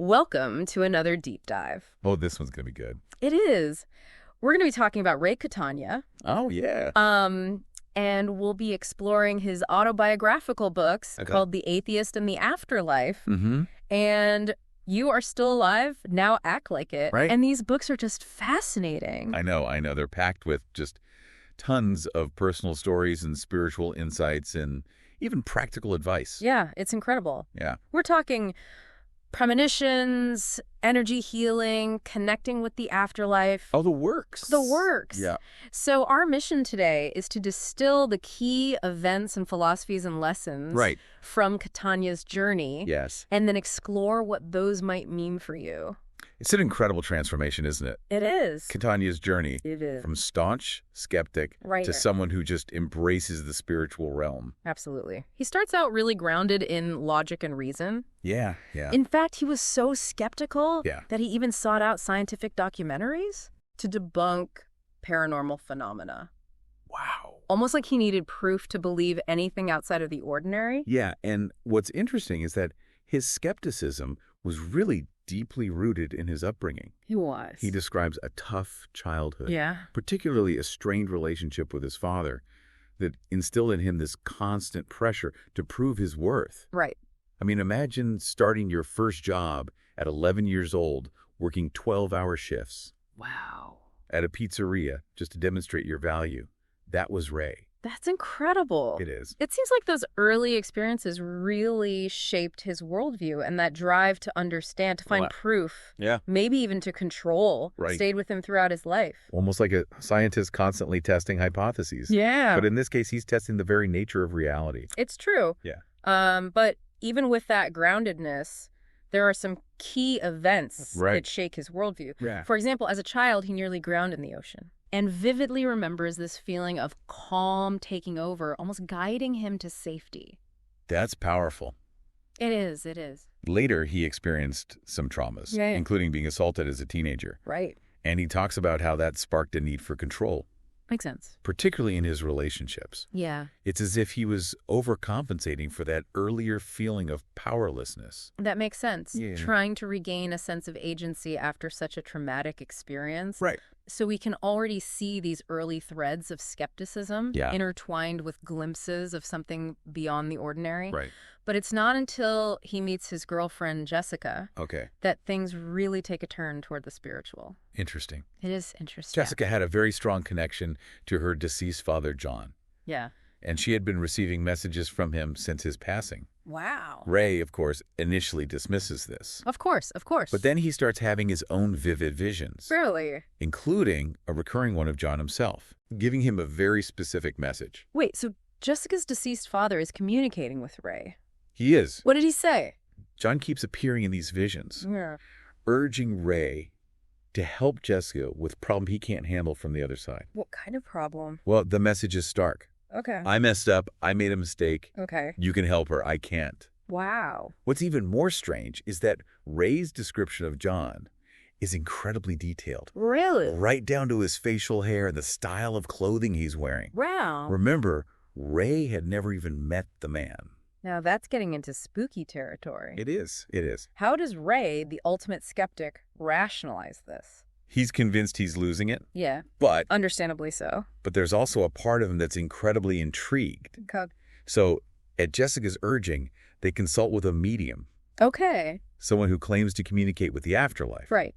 Welcome to another deep dive. Oh, this one's going to be good. It is. We're going to be talking about Ray Catania. Oh, yeah. And we'll be exploring his autobiographical books called The Atheist and the Afterlife. Mm-hmm. And You Are Still Alive, Now Act Like It. Right. And these books are just fascinating. I know. They're packed with just tons of personal stories and spiritual insights and even practical advice. Yeah, it's incredible. Yeah. We're talking premonitions, energy healing, connecting with the afterlife. Oh, the works. The works. Yeah. So our mission today is to distill the key events and philosophies and lessons from Catania's journey. Yes. And then explore what those might mean for you. It's an incredible transformation, isn't it? It is. Catania's journey. It is. From staunch skeptic to someone who just embraces the spiritual realm. Absolutely. He starts out really grounded in logic and reason. Yeah. In fact, he was so skeptical that he even sought out scientific documentaries to debunk paranormal phenomena. Wow. Almost like he needed proof to believe anything outside of the ordinary. Yeah, and what's interesting is that his skepticism was really deeply rooted in his upbringing. He was. He describes a tough childhood, particularly particularly a strained relationship with his father that instilled in him this constant pressure to prove his worth. Right. I mean, imagine starting your first job at 11 years old, working 12-hour shifts. Wow. At a pizzeria, just to demonstrate your value. That was Ray. That's incredible. It is. It seems like those early experiences really shaped his worldview, and that drive to understand, to find proof, maybe even to control, stayed with him throughout his life. Almost like a scientist constantly testing hypotheses. Yeah. But in this case, he's testing the very nature of reality. It's true. Yeah. But even with that groundedness, there are some key events that shake his worldview. Yeah. For example, as a child, he nearly drowned in the ocean and vividly remembers this feeling of calm taking over, almost guiding him to safety. That's powerful. It is. Later, he experienced some traumas, including being assaulted as a teenager. Right. And he talks about how that sparked a need for control. Makes sense. Particularly in his relationships. Yeah. It's as if he was overcompensating for that earlier feeling of powerlessness. That makes sense. Yeah. Trying to regain a sense of agency after such a traumatic experience. Right. So we can already see these early threads of skepticism intertwined with glimpses of something beyond the ordinary. Right. But it's not until he meets his girlfriend, Jessica, that things really take a turn toward the spiritual. Interesting. It is interesting. Jessica had a very strong connection to her deceased father, John. Yeah. And she had been receiving messages from him since his passing. Wow. Ray, of course, initially dismisses this. Of course. But then he starts having his own vivid visions. Really? Including a recurring one of John himself, giving him a very specific message. Wait, so Jessica's deceased father is communicating with Ray? He is. What did he say? John keeps appearing in these visions, Yeah. urging Ray to help Jessica with a problem he can't handle from the other side. What kind of problem? Well, the message is stark. Okay. I messed up. I made a mistake. Okay. You can help her. I can't. Wow. What's even more strange is that Ray's description of John is incredibly detailed. Really? Right down to his facial hair and the style of clothing he's wearing. Wow. Remember, Ray had never even met the man. Now that's getting into spooky territory. It is. It is. How does Ray, the ultimate skeptic, rationalize this? He's convinced he's losing it. Yeah. But understandably so. But there's also a part of him that's incredibly intrigued. Okay. So, at Jessica's urging, they consult with a medium. Okay. Someone who claims to communicate with the afterlife. Right.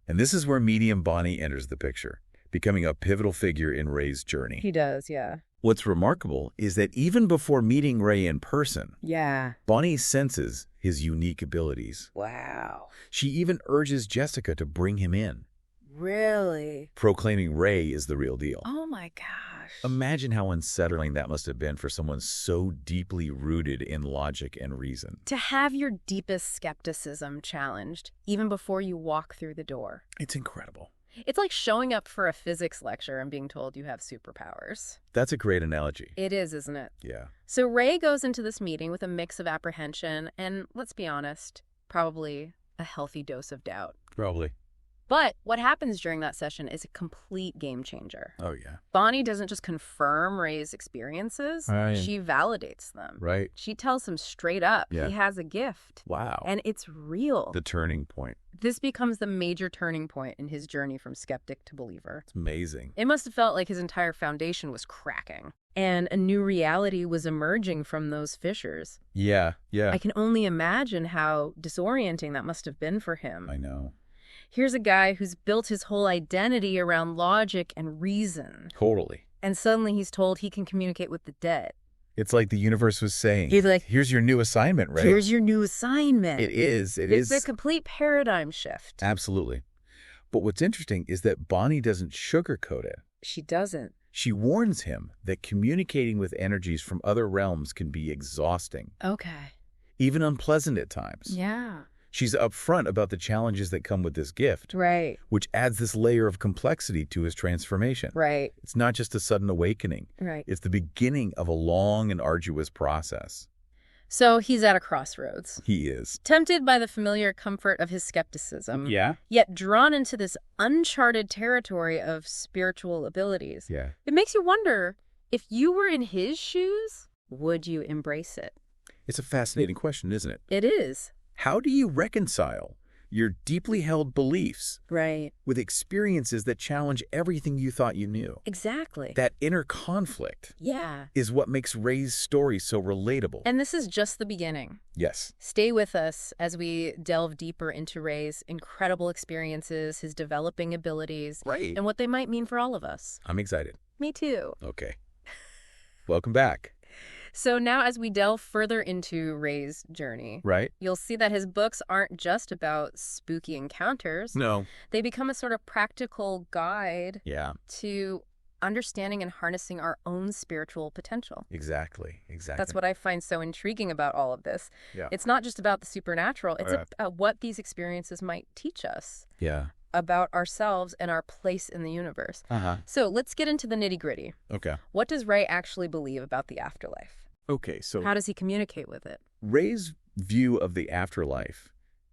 And this is where medium Bonnie enters the picture, becoming a pivotal figure in Ray's journey. He does, yeah. What's remarkable is that even before meeting Ray in person, Bonnie senses his unique abilities. Wow. She even urges Jessica to bring him in. Really? Proclaiming Ray is the real deal. Oh my gosh. Imagine how unsettling that must have been for someone so deeply rooted in logic and reason. To have your deepest skepticism challenged, even before you walk through the door. It's incredible. It's like showing up for a physics lecture and being told you have superpowers. That's a great analogy. It is, isn't it? Yeah. So Ray goes into this meeting with a mix of apprehension and, let's be honest, probably a healthy dose of doubt. Probably. But what happens during that session is a complete game changer. Oh, yeah. Bonnie doesn't just confirm Ray's experiences. Right. She validates them. Right. She tells him straight up he has a gift. Wow. And it's real. The turning point. This becomes the major turning point in his journey from skeptic to believer. It's amazing. It must have felt like his entire foundation was cracking. And a new reality was emerging from those fissures. Yeah. I can only imagine how disorienting that must have been for him. I know. Here's a guy who's built his whole identity around logic and reason. Totally. And suddenly he's told he can communicate with the dead. It's like the universe was saying, he's like, here's your new assignment, Ray. Here's your new assignment. It is. It's a complete paradigm shift. Absolutely. But what's interesting is that Bonnie doesn't sugarcoat it. She doesn't. She warns him that communicating with energies from other realms can be exhausting. Okay. Even unpleasant at times. Yeah. She's upfront about the challenges that come with this gift. Right. Which adds this layer of complexity to his transformation. Right. It's not just a sudden awakening. Right. It's the beginning of a long and arduous process. So he's at a crossroads. He is. Tempted by the familiar comfort of his skepticism. Yeah. Yet drawn into this uncharted territory of spiritual abilities. Yeah. It makes you wonder, if you were in his shoes, would you embrace it? It's a fascinating question, isn't it? It is. How do you reconcile your deeply held beliefs with experiences that challenge everything you thought you knew? Exactly. That inner conflict is what makes Ray's story so relatable. And this is just the beginning. Yes. Stay with us as we delve deeper into Ray's incredible experiences, his developing abilities, and what they might mean for all of us. I'm excited. Me too. Okay. Welcome back. So now as we delve further into Ray's journey, you'll see that his books aren't just about spooky encounters. No. They become a sort of practical guide to understanding and harnessing our own spiritual potential. Exactly. That's what I find so intriguing about all of this. Yeah. It's not just about the supernatural. It's about what these experiences might teach us. About ourselves and our place in the universe. So let's get into the nitty-gritty. Okay. What does Ray actually believe about the afterlife? Okay, so how does he communicate with it? Ray's view of the afterlife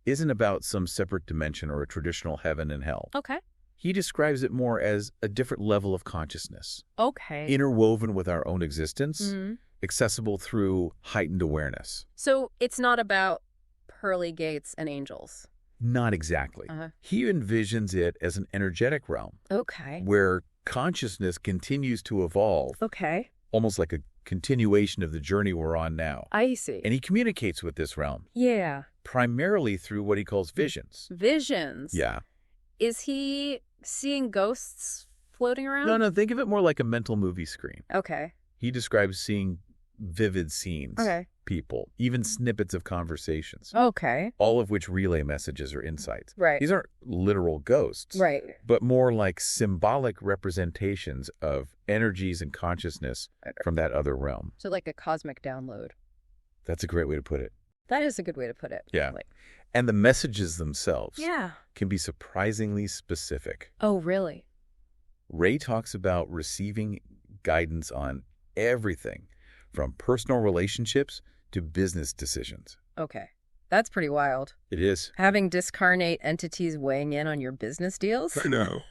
isn't about some separate dimension or a traditional heaven and hell. Okay. He describes it more as a different level of consciousness. Okay. Interwoven with our own existence, accessible through heightened awareness. So it's not about pearly gates and angels? Not exactly. He envisions it as an energetic realm. Okay. Where consciousness continues to evolve. Okay. Almost like a continuation of the journey we're on now. I see. And he communicates with this realm. Yeah. Primarily through what he calls visions. Visions? Yeah. Is he seeing ghosts floating around? No, think of it more like a mental movie screen. Okay. He describes seeing vivid scenes, people, even snippets of conversations. Okay. All of which relay messages or insights. Right. These aren't literal ghosts. Right. But more like symbolic representations of energies and consciousness from that other realm. So like a cosmic download. That's a great way to put it. That is a good way to put it. Yeah. And the messages themselves Yeah. can be surprisingly specific. Oh, really? Ray talks about receiving guidance on everything from personal relationships to business decisions. Okay. That's pretty wild. It is. Having discarnate entities weighing in on your business deals? I know.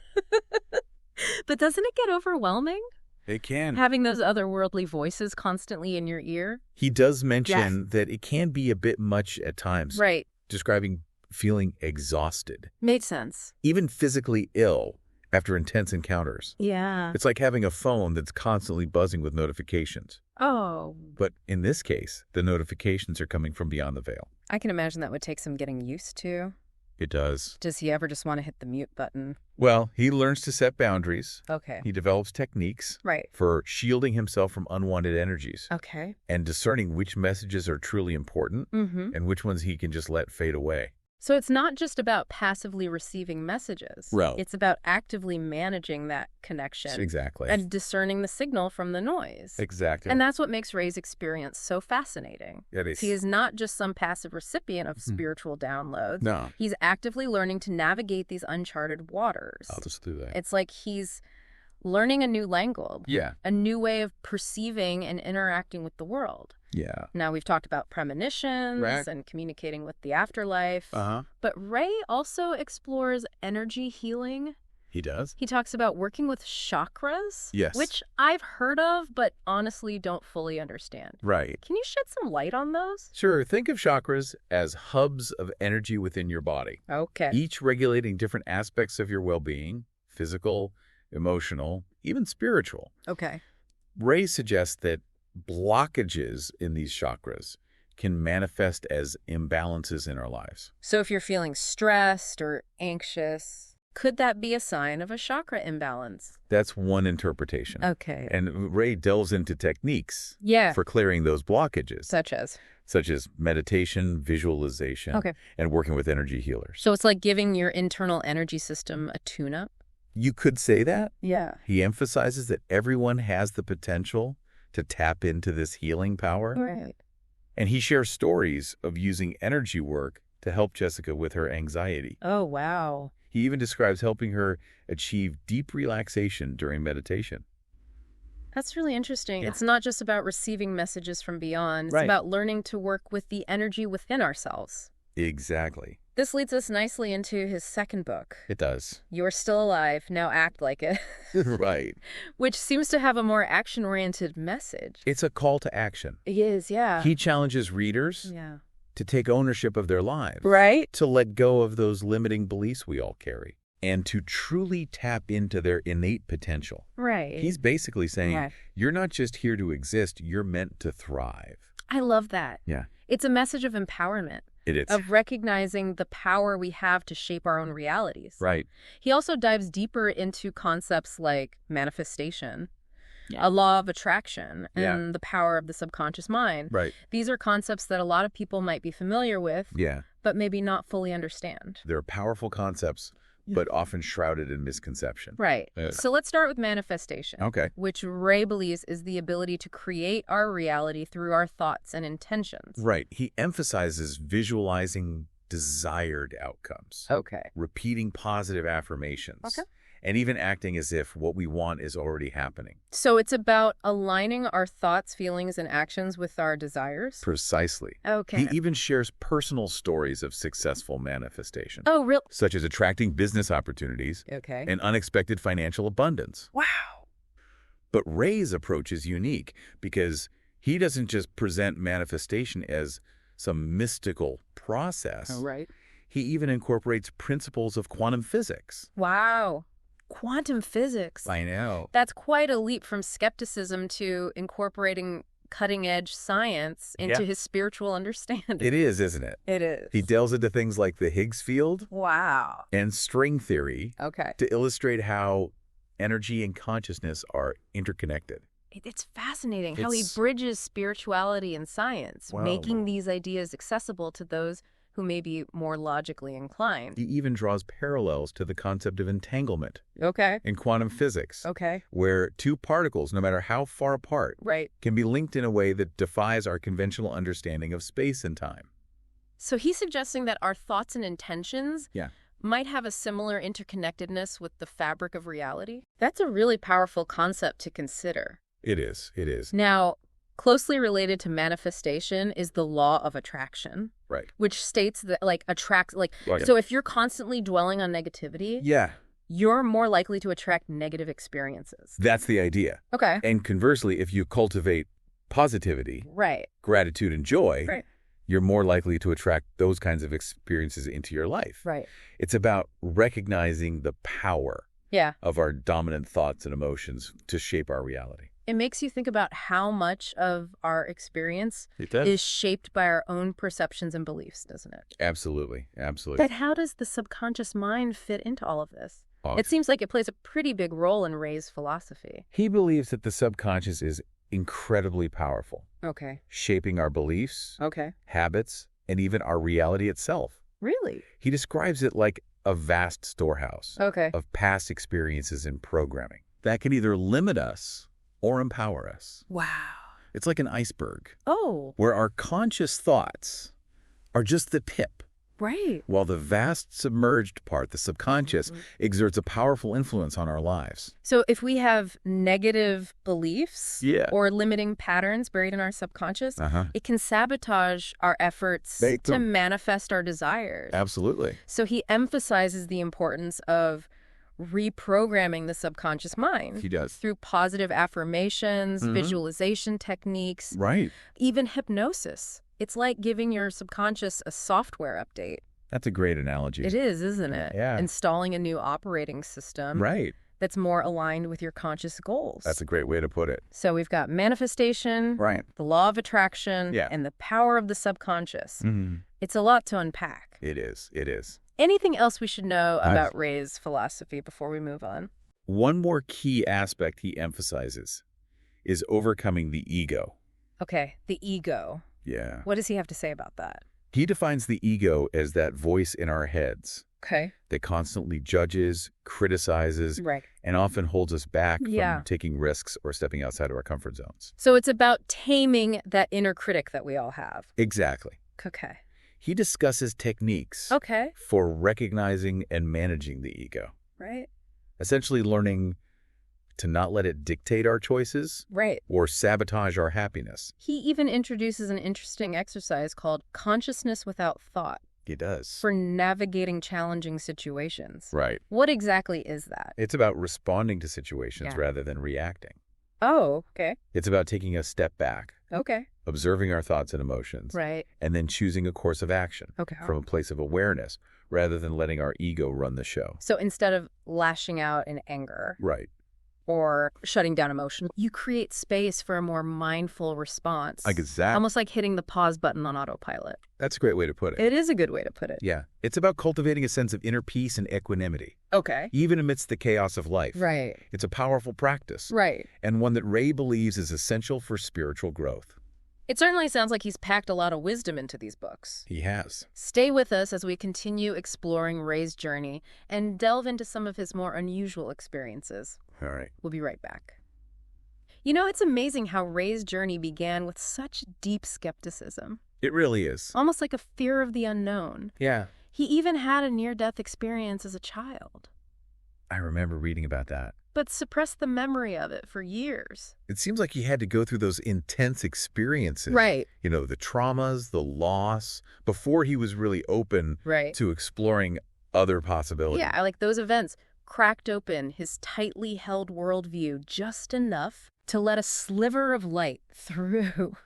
But doesn't it get overwhelming? It can. Having those otherworldly voices constantly in your ear? He does mention that it can be a bit much at times. Right. Describing feeling exhausted. Made sense. Even physically ill after intense encounters. Yeah. It's like having a phone that's constantly buzzing with notifications. Oh. But in this case, the notifications are coming from beyond the veil. I can imagine that would take some getting used to. It does. Does he ever just want to hit the mute button? Well, he learns to set boundaries. Okay. He develops techniques for shielding himself from unwanted energies. Okay. And discerning which messages are truly important and which ones he can just let fade away. So it's not just about passively receiving messages. Right. It's about actively managing that connection. Exactly. And discerning the signal from the noise. Exactly. And that's what makes Ray's experience so fascinating. It is. He is not just some passive recipient of spiritual downloads. No. He's actively learning to navigate these uncharted waters. I'll just do that. It's like he's learning a new language. Yeah. A new way of perceiving and interacting with the world. Yeah. Now, we've talked about premonitions and communicating with the afterlife. But Ray also explores energy healing. He does? He talks about working with chakras. Yes. Which I've heard of, but honestly don't fully understand. Right. Can you shed some light on those? Sure. Think of chakras as hubs of energy within your body. Okay. Each regulating different aspects of your well-being, physical, emotional, even spiritual. Okay. Ray suggests that blockages in these chakras can manifest as imbalances in our lives. So if you're feeling stressed or anxious, could that be a sign of a chakra imbalance? That's one interpretation. Okay. And Ray delves into techniques for clearing those blockages. Such as meditation, visualization, and working with energy healers. So it's like giving your internal energy system a tune-up? You could say that. Yeah. He emphasizes that everyone has the potential to tap into this healing power. Right. And he shares stories of using energy work to help Jessica with her anxiety. Oh, wow. He even describes helping her achieve deep relaxation during meditation. That's really interesting. Yeah. It's not just about receiving messages from beyond. It's about learning to work with the energy within ourselves. Exactly. This leads us nicely into his second book. It does. You're Still Alive, Now Act Like It. Right. Which seems to have a more action-oriented message. It's a call to action. It is, yeah. He challenges readers to take ownership of their lives. Right. To let go of those limiting beliefs we all carry. And to truly tap into their innate potential. Right. He's basically saying, you're not just here to exist, you're meant to thrive. I love that. Yeah. It's a message of empowerment. It is. Of recognizing the power we have to shape our own realities. Right. He also dives deeper into concepts like manifestation, a law of attraction, and the power of the subconscious mind. Right. These are concepts that a lot of people might be familiar with, but maybe not fully understand. They're powerful concepts, but often shrouded in misconception. Right. So let's start with manifestation. Okay. Which Ray believes is the ability to create our reality through our thoughts and intentions. Right. He emphasizes visualizing desired outcomes. Okay. Repeating positive affirmations. Okay. And even acting as if what we want is already happening. So it's about aligning our thoughts, feelings, and actions with our desires? Precisely. Okay. He even shares personal stories of successful manifestation. Oh, really? Such as attracting business opportunities and unexpected financial abundance. Wow. But Ray's approach is unique because he doesn't just present manifestation as some mystical process. Oh, right. He even incorporates principles of quantum physics. Wow. Quantum physics. I know. That's quite a leap from skepticism to incorporating cutting-edge science into his spiritual understanding. It is, isn't it? It is. He delves into things like the Higgs field. Wow. And string theory. Okay. To illustrate how energy and consciousness are interconnected. It's fascinating how he bridges spirituality and science, making these ideas accessible to those who may be more logically inclined. He even draws parallels to the concept of entanglement. Okay. In quantum physics. Okay. Where two particles, no matter how far apart, can be linked in a way that defies our conventional understanding of space and time. So he's suggesting that our thoughts and intentions might have a similar interconnectedness with the fabric of reality. That's a really powerful concept to consider. It is. It is. Now, closely related to manifestation is the law of attraction. Right. Which states that, so if you're constantly dwelling on negativity, you're more likely to attract negative experiences. That's the idea. Okay. And conversely, if you cultivate positivity, gratitude and joy, you're more likely to attract those kinds of experiences into your life. Right. It's about recognizing the power of our dominant thoughts and emotions to shape our reality. It makes you think about how much of our experience is shaped by our own perceptions and beliefs, doesn't it? Absolutely. Absolutely. But how does the subconscious mind fit into all of this? It seems like it plays a pretty big role in Ray's philosophy. He believes that the subconscious is incredibly powerful. Okay. Shaping our beliefs, habits, and even our reality itself. Really? He describes it like a vast storehouse of past experiences and programming that can either limit us or empower us. Wow. It's like an iceberg. Oh. Where our conscious thoughts are just the tip. Right. While the vast submerged part, the subconscious, exerts a powerful influence on our lives. So if we have negative beliefs or limiting patterns buried in our subconscious, it can sabotage our efforts to manifest our desires. Absolutely. So he emphasizes the importance of reprogramming the subconscious mind. He does. Through positive affirmations, visualization techniques, even hypnosis. It's like giving your subconscious a software update. That's a great analogy. It is, isn't it? Yeah. Installing a new operating system. Right. That's more aligned with your conscious goals. That's a great way to put it. So we've got manifestation, the law of attraction, and the power of the subconscious. It's a lot to unpack. It is. It is. Anything else we should know about Ray's philosophy before we move on? One more key aspect he emphasizes is overcoming the ego. Okay, the ego. Yeah. What does he have to say about that? He defines the ego as that voice in our heads that constantly judges, criticizes, and often holds us back from taking risks or stepping outside of our comfort zones. So it's about taming that inner critic that we all have. Exactly. Okay. He discusses techniques for recognizing and managing the ego. Right. Essentially learning to not let it dictate our choices or sabotage our happiness. He even introduces an interesting exercise called consciousness without thought. He does. For navigating challenging situations. Right. What exactly is that? It's about responding to situations rather than reacting. Oh, okay. It's about taking a step back. Okay. Observing our thoughts and emotions. Right. And then choosing a course of action from a place of awareness rather than letting our ego run the show. So instead of lashing out in anger. Or shutting down emotion, you create space for a more mindful response. Exactly. Almost like hitting the pause button on autopilot. That's a great way to put it. It is a good way to put it. Yeah. It's about cultivating a sense of inner peace and equanimity. Okay. Even amidst the chaos of life. Right. It's a powerful practice. Right. And one that Ray believes is essential for spiritual growth. It certainly sounds like he's packed a lot of wisdom into these books. He has. Stay with us as we continue exploring Ray's journey and delve into some of his more unusual experiences. All right. We'll be right back. You know, it's amazing how Ray's journey began with such deep skepticism. It really is. Almost like a fear of the unknown. Yeah. He even had a near-death experience as a child. I remember reading about that. But suppressed the memory of it for years. It seems like he had to go through those intense experiences. Right. You know, the traumas, the loss, before he was really open to exploring other possibilities. Yeah, like those events cracked open his tightly held worldview just enough to let a sliver of light through.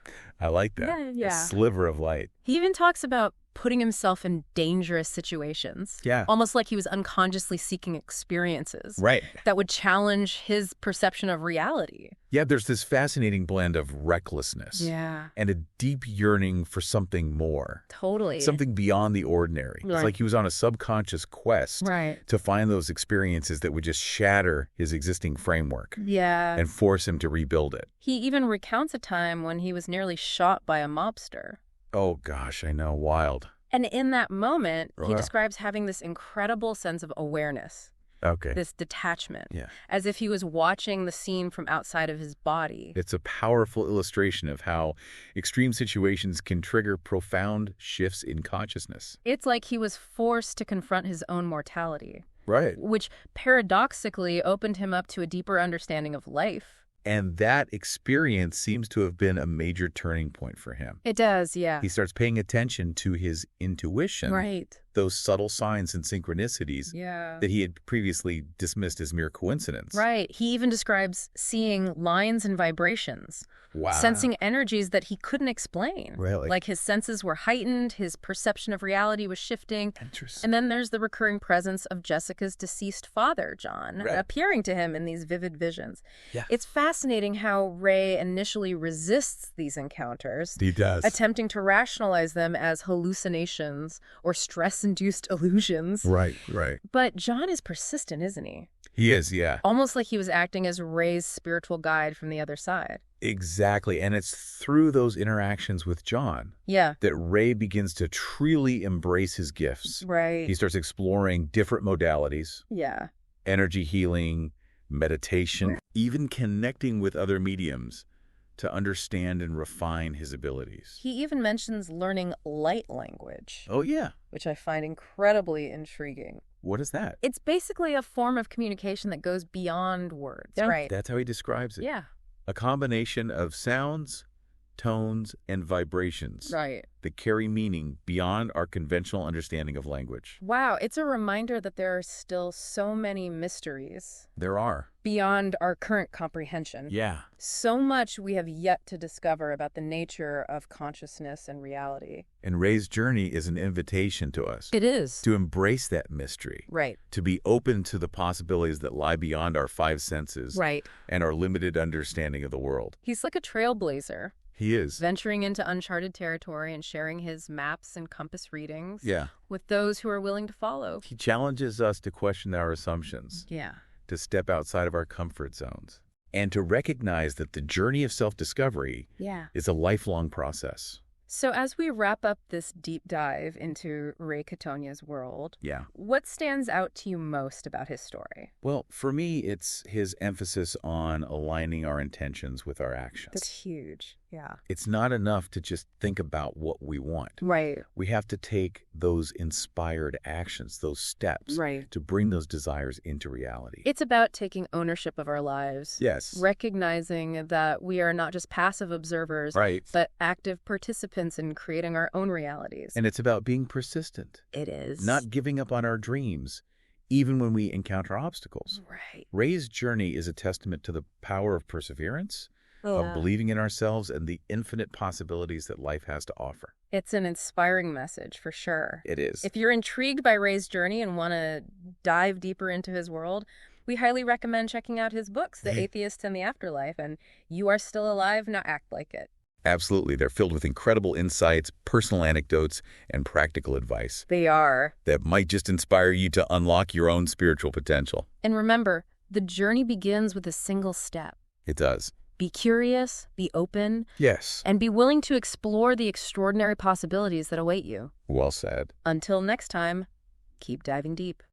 I like that. Yeah. A sliver of light. He even talks about putting himself in dangerous situations. Yeah. Almost like he was unconsciously seeking experiences. Right. That would challenge his perception of reality. Yeah, there's this fascinating blend of recklessness. Yeah. And a deep yearning for something more. Totally. Something beyond the ordinary. Right. It's like he was on a subconscious quest to find those experiences that would just shatter his existing framework. Yeah. And force him to rebuild it. He even recounts a time when he was nearly shot by a mobster. Oh, gosh, I know. Wild. And in that moment, he describes having this incredible sense of awareness. Okay. This detachment. Yeah. As if he was watching the scene from outside of his body. It's a powerful illustration of how extreme situations can trigger profound shifts in consciousness. It's like he was forced to confront his own mortality. Right. Which paradoxically opened him up to a deeper understanding of life. And that experience seems to have been a major turning point for him. It does, yeah. He starts paying attention to his intuition. Right. Those subtle signs and synchronicities that he had previously dismissed as mere coincidence. Right. He even describes seeing lines and vibrations. Wow. Sensing energies that he couldn't explain. Really? Like his senses were heightened, his perception of reality was shifting. Interesting. And then there's the recurring presence of Jessica's deceased father, John, appearing to him in these vivid visions. Yeah. It's fascinating how Ray initially resists these encounters. He does. Attempting to rationalize them as hallucinations or stress-induced illusions. Right. But John is persistent, isn't he? He is, yeah. Almost like he was acting as Ray's spiritual guide from the other side. Exactly. And it's through those interactions with John that Ray begins to truly embrace his gifts. Right. He starts exploring different modalities. Yeah. Energy healing, meditation, even connecting with other mediums to understand and refine his abilities. He even mentions learning light language. Oh, yeah. Which I find incredibly intriguing. What is that? It's basically a form of communication that goes beyond words, right? That's how he describes it. Yeah. A combination of sounds, tones, and vibrations that carry meaning beyond our conventional understanding of language. Wow, it's a reminder that there are still so many mysteries. There are. Beyond our current comprehension. Yeah. So much we have yet to discover about the nature of consciousness and reality. And Ray's journey is an invitation to us. It is. To embrace that mystery. Right. To be open to the possibilities that lie beyond our five senses. Right. And our limited understanding of the world. He's like a trailblazer. He is. Venturing into uncharted territory and sharing his maps and compass readings with those who are willing to follow. He challenges us to question our assumptions. Yeah. To step outside of our comfort zones. And to recognize that the journey of self-discovery is a lifelong process. So as we wrap up this deep dive into Ray Catania's world, what stands out to you most about his story? Well, for me, it's his emphasis on aligning our intentions with our actions. That's huge. Yeah. It's not enough to just think about what we want. Right. We have to take those inspired actions, those steps, to bring those desires into reality. It's about taking ownership of our lives. Yes. Recognizing that we are not just passive observers, but active participants in creating our own realities. And it's about being persistent. It is. Not giving up on our dreams, even when we encounter obstacles. Right. Ray's journey is a testament to the power of perseverance, of believing in ourselves and the infinite possibilities that life has to offer. It's an inspiring message, for sure. It is. If you're intrigued by Ray's journey and want to dive deeper into his world, we highly recommend checking out his books, The Atheist and the Afterlife, and You Are Still Alive, Now Act Like It. Absolutely. They're filled with incredible insights, personal anecdotes, and practical advice. They are. That might just inspire you to unlock your own spiritual potential. And remember, the journey begins with a single step. It does. Be curious, be open. Yes. And be willing to explore the extraordinary possibilities that await you. Well said. Until next time, keep diving deep.